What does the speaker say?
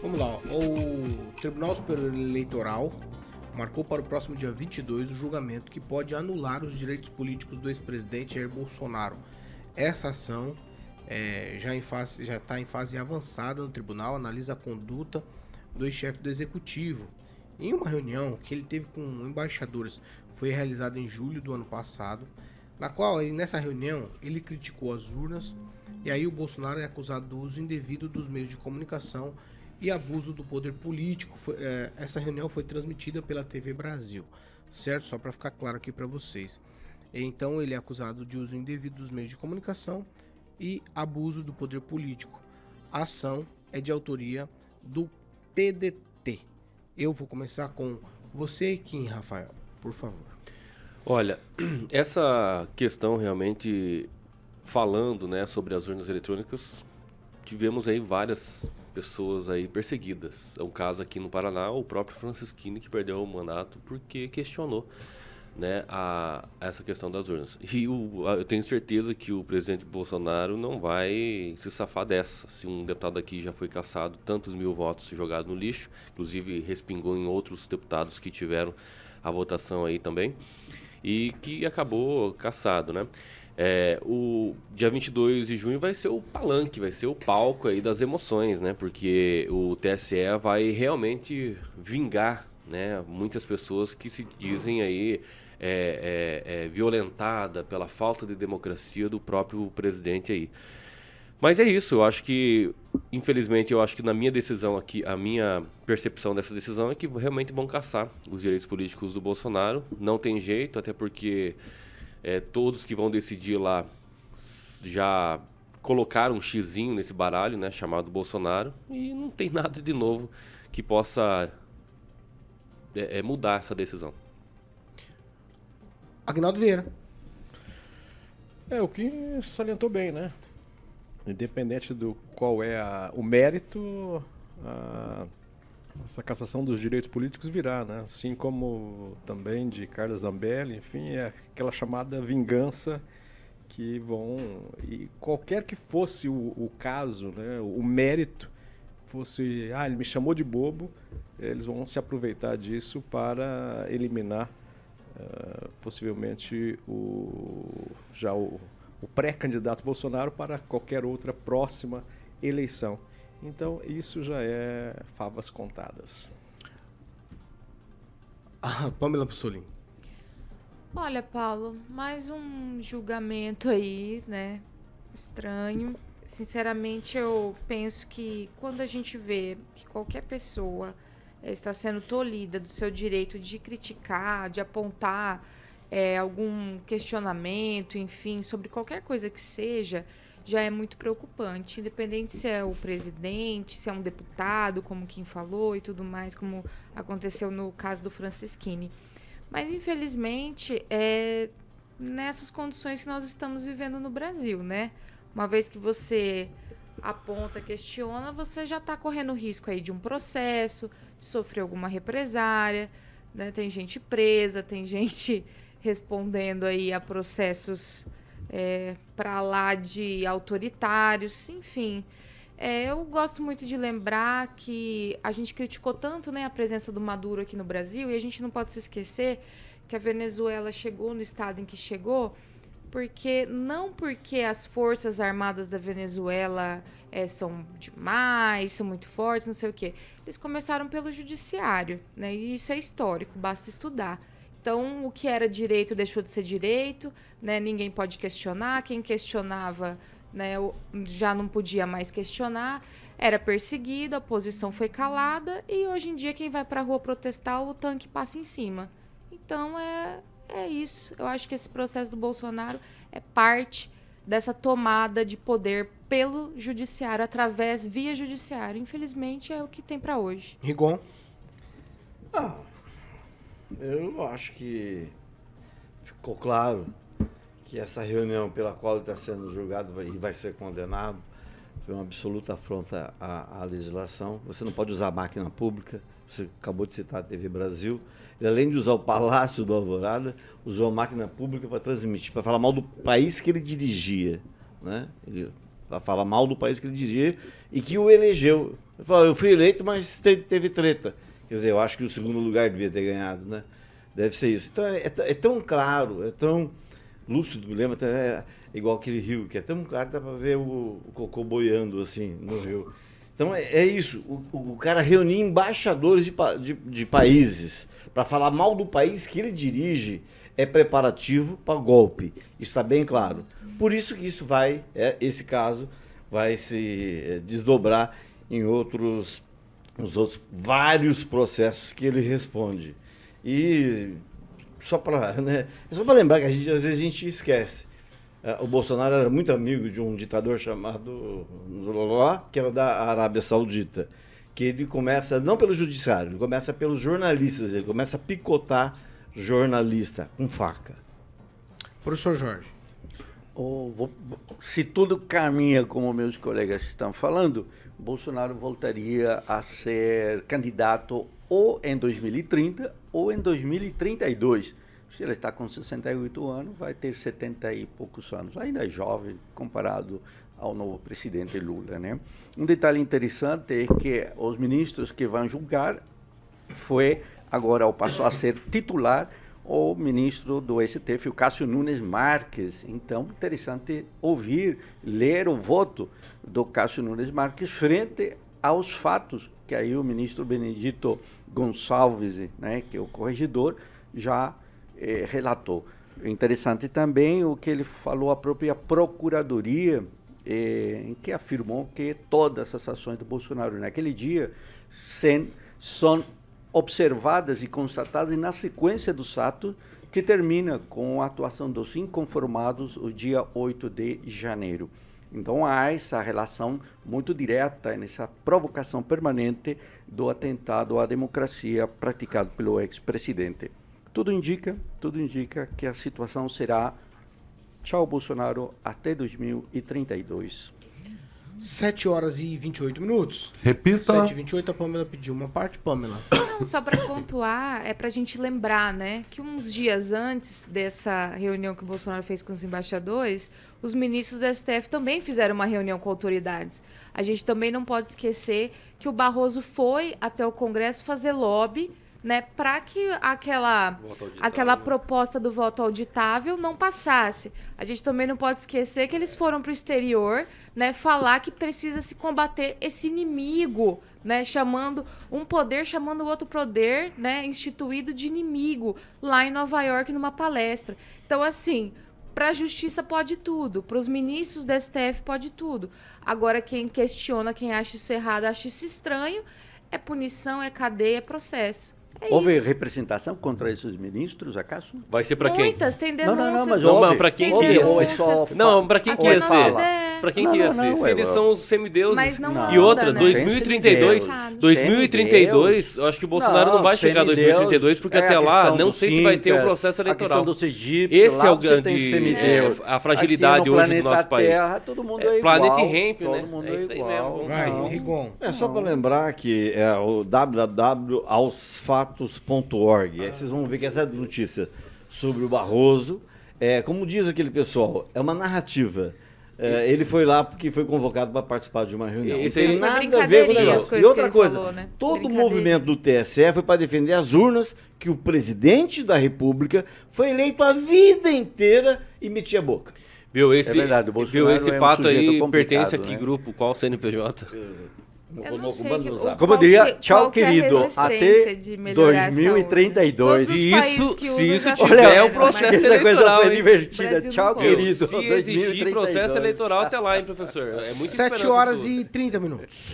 Vamos lá. O Tribunal Superior Eleitoral marcou para o próximo dia 22 o julgamento que pode anular os direitos políticos do ex-presidente Jair Bolsonaro. Essa ação já está em fase avançada no tribunal, analisa a conduta do ex-chefe do executivo. Em uma reunião que ele teve com embaixadores, foi realizada em julho do ano passado, na qual, nessa reunião, ele criticou as urnas, e aí o Bolsonaro é acusado do uso indevido dos meios de comunicação e abuso do poder político. Essa reunião foi transmitida pela TV Brasil, certo? Só para ficar claro aqui para vocês. Então ele é acusado de uso indevido dos meios de comunicação e abuso do poder político. A ação é de autoria do PDT. Eu vou começar com você, Kim Rafael, por favor. Olha, essa questão realmente, falando, né, sobre as urnas eletrônicas, tivemos aí várias pessoas aí perseguidas. É um caso aqui no Paraná, o próprio Francisquini, que perdeu o mandato porque questionou, né, essa questão das urnas. E eu tenho certeza que o presidente Bolsonaro não vai se safar dessa. Se um deputado aqui já foi cassado, tantos mil votos jogados no lixo, inclusive respingou em outros deputados que tiveram a votação aí também, e que acabou cassado, né? O dia 22 de junho vai ser o palanque, vai ser o palco aí das emoções, né? Porque o TSE vai realmente vingar, né, muitas pessoas que se dizem aí violentada pela falta de democracia do próprio presidente aí. Mas é isso, eu acho que, infelizmente, na minha decisão aqui, a minha percepção dessa decisão é que realmente vão cassar os direitos políticos do Bolsonaro. Não tem jeito, até porque todos que vão decidir lá já colocaram um xizinho nesse baralho, né, chamado Bolsonaro, e não tem nada de novo que possa mudar essa decisão. Agnaldo Vieira. O que salientou bem, né? Independente do qual é o mérito, essa cassação dos direitos políticos virá, né? Assim como também de Carlos Zambelli, enfim, é aquela chamada vingança que vão... E qualquer que fosse o caso, né, o mérito, fosse, ele me chamou de bobo, eles vão se aproveitar disso para eliminar possivelmente o pré-candidato Bolsonaro para qualquer outra próxima eleição. Então, isso já é favas contadas. Pamela Bussolini. Olha, Paulo, mais um julgamento aí, né? Estranho. Sinceramente, eu penso que quando a gente vê que qualquer pessoa está sendo tolhida do seu direito de criticar, de apontar algum questionamento, enfim, sobre qualquer coisa que seja, já é muito preocupante, independente se é o presidente, se é um deputado, como quem falou e tudo mais, como aconteceu no caso do Francisquini. Mas, infelizmente, é nessas condições que nós estamos vivendo no Brasil, né? Uma vez que você aponta, questiona, você já está correndo risco aí de um processo, de sofrer alguma represária, né? Tem gente presa, tem gente respondendo aí a processos para lá de autoritários, enfim. Eu gosto muito de lembrar que a gente criticou tanto, né, a presença do Maduro aqui no Brasil, e a gente não pode se esquecer que a Venezuela chegou no estado em que chegou, não porque as forças armadas da Venezuela são demais, são muito fortes, não sei o quê. Eles começaram pelo judiciário, né, e isso é histórico, basta estudar. Então, o que era direito deixou de ser direito, né? Ninguém pode questionar. Quem questionava, né, já não podia mais questionar. Era perseguido, a oposição foi calada e hoje em dia quem vai para a rua protestar, o tanque passa em cima. Então, é isso. Eu acho que esse processo do Bolsonaro é parte dessa tomada de poder pelo judiciário, via judiciário. Infelizmente, é o que tem para hoje. Rigon. Eu acho que ficou claro que essa reunião pela qual ele está sendo julgado e vai ser condenado foi uma absoluta afronta à legislação. Você não pode usar a máquina pública, você acabou de citar a TV Brasil. Ele, além de usar o Palácio do Alvorada, usou a máquina pública para transmitir, para falar mal do país que ele dirigia, né? Ele Ela fala mal do país que ele dirigia e que o elegeu. Ele fala, eu fui eleito, mas teve treta. Quer dizer, eu acho que o segundo lugar devia ter ganhado, né? Deve ser isso. Então é tão claro, é tão lúcido, me lembra, é igual aquele rio, que é tão claro que dá para ver o cocô boiando assim no rio. Então é isso, o cara reunir embaixadores de países para falar mal do país que ele dirige é preparativo para golpe, está bem claro. Por isso que esse caso vai se desdobrar em os outros vários processos que ele responde. E só para lembrar que às vezes a gente esquece. O Bolsonaro era muito amigo de um ditador chamado Lula, que era da Arábia Saudita, que ele começa, não pelo judiciário, ele começa pelos jornalistas, ele começa a picotar jornalista com faca. Professor Jorge. Se tudo caminha como meus colegas estão falando, Bolsonaro voltaria a ser candidato ou em 2030 ou em 2032. Se ele está com 68 anos, vai ter 70 e poucos anos. Ainda é jovem comparado ao novo presidente Lula, né? Um detalhe interessante é que os ministros que vão julgar agora passou a ser titular o ministro do STF, o Cássio Nunes Marques. Então, interessante ler o voto do Cássio Nunes Marques frente aos fatos que aí o ministro Benedito Gonçalves, né, que é o corregedor, já relatou. Interessante também o que ele falou, a própria Procuradoria, em que afirmou que todas as ações do Bolsonaro naquele dia são observadas e constatadas na sequência dos atos que termina com a atuação dos inconformados o dia 8 de janeiro. Então há essa relação muito direta, nessa provocação permanente do atentado à democracia praticado pelo ex-presidente. Tudo indica que a situação será tchau Bolsonaro até 2032. 7 horas e 28 minutos. Repita. 7h28, a Pamela pediu uma parte, Pamela. Não, só para pontuar, é para a gente lembrar, né, que uns dias antes dessa reunião que o Bolsonaro fez com os embaixadores, os ministros da STF também fizeram uma reunião com autoridades. A gente também não pode esquecer que o Barroso foi até o Congresso fazer lobby, né, para que aquela proposta do voto auditável não passasse. A gente também não pode esquecer que eles foram para o exterior, né, falar que precisa se combater esse inimigo, né, chamando um poder, chamando o outro poder, né, instituído de inimigo, lá em Nova York, numa palestra. Então, assim, para a justiça pode tudo, para os ministros da STF pode tudo. Agora, quem questiona, quem acha isso errado, acha isso estranho, é punição, é cadeia, é processo. Houve representação contra esses ministros, acaso? Vai ser para quem? Muitas, tem denúncias. Mas não, para quem que ia ser? Não, para quem que ia ser? Para quem que ia ser? Se eles são os semideuses. Mas não E outra, né? 2032, eu acho que o Bolsonaro não vai chegar a 2032, porque até lá não sei se vai ter um processo eleitoral. Esse é o grande, a fragilidade hoje do nosso país. Todo mundo é igual. Planet Hemp, né? Mundo É isso aí mesmo. Vai, Rigon. É só para lembrar que é o www.aosfatos.org. Aí vocês vão ver que essa notícia sobre o Barroso, como diz aquele pessoal, é uma narrativa. Ele foi lá porque foi convocado para participar de uma reunião. Não tem nada a ver com o negócio. E outra coisa, falou, né? Todo o movimento do TSE foi para defender as urnas que o presidente da República foi eleito a vida inteira e metia a boca. Viu, esse fato aí pertence a que né? grupo? Qual CNPJ? Eu não sei como eu diria, tchau querido, até de 2032. Se isso tiver o processo eleitoral, coisa divertida. Tchau querido. Se existir processo eleitoral até lá, hein, professor? É muito 7 horas e 30 minutos.